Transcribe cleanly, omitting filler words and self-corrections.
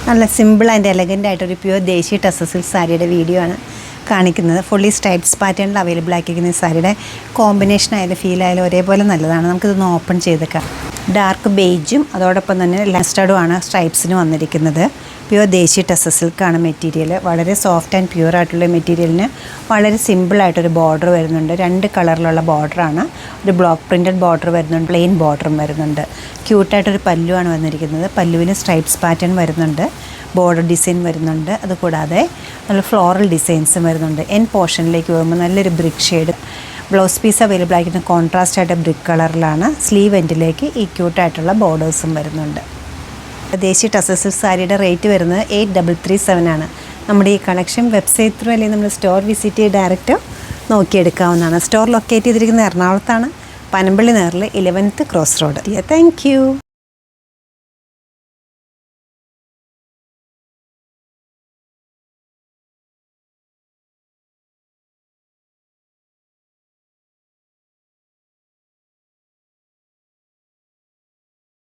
നല്ല simple and elegant ആയിട്ടൊരു pure ദേശി ടസസിൽ സാരിയുടെ വീഡിയോ ആണ് കാണിക്കുന്നത്. ഫുള്ളി സ്ട്രൈപ്സ് പാറ്റേണിൽ അവൈലബിൾ ആക്കിയിരിക്കുന്ന ഈ സാരിയുടെ കോമ്പിനേഷൻ ആയാലും ഫീൽ ആയാലും ഒരേപോലെ നല്ലതാണ്. നമുക്കിതൊന്ന് ഓപ്പൺ ചെയ്തേക്കാം. ഡാർക്ക് ബേജും അതോടൊപ്പം തന്നെ ലസ്റ്റഡും ആണ് സ്ട്രൈപ്സിന് വന്നിരിക്കുന്നത്. പ്യുവർ ദേശി ടസർ സിൽക്കാണ് മെറ്റീരിയൽ. വളരെ സോഫ്റ്റ് ആൻഡ് പ്യുവർ ആയിട്ടുള്ള മെറ്റീരിയലിന് വളരെ സിമ്പിളായിട്ടൊരു ബോർഡർ വരുന്നുണ്ട്. 2 കളറിലുള്ള ബോർഡറാണ്. ഒരു ബ്ലോക്ക് പ്രിൻറ്റഡ് ബോർഡർ വരുന്നുണ്ട്, പ്ലെയിൻ ബോർഡറും വരുന്നുണ്ട്. ക്യൂട്ടായിട്ടൊരു പല്ലുവാണ് വന്നിരിക്കുന്നത്. പല്ലുവിന് സ്ട്രൈപ്സ് പാറ്റേൺ വരുന്നുണ്ട്, ബോർഡർ ഡിസൈൻ വരുന്നുണ്ട്. അതുകൂടാതെ നല്ല ഫ്ലോറൽ ഡിസൈൻസും വരുന്നുണ്ട്. എൻ പോർഷനിലേക്ക് പോകുമ്പോൾ നല്ലൊരു brick shade blouse piece available ആയിരിക്കുന്ന കോൺട്രാസ്റ്റ് ആയിട്ട് ബ്രിക്ക് കളറിലാണ്. സ്ലീവ് എൻഡിലേക്ക് ഈ ക്യൂട്ടായിട്ടുള്ള ബോർഡേഴ്സും വരുന്നുണ്ട്. ദേശി ടസർ സിൽക്ക് സാരിയുടെ റേറ്റ് വരുന്നത് 8337 ആണ്. നമ്മുടെ ഈ കളക്ഷൻ വെബ്സൈറ്റ് ത്രൂ അല്ലെങ്കിൽ നമ്മൾ സ്റ്റോർ വിസിറ്റ് ചെയ്ത് ഡയറക്റ്റ് നോക്കിയെടുക്കാവുന്നതാണ്. സ്റ്റോർ ലൊക്കേറ്റ് ചെയ്തിരിക്കുന്നത് എറണാകുളത്താണ്, പനമ്പള്ളി നേറിൽ 11th cross road. Thank U.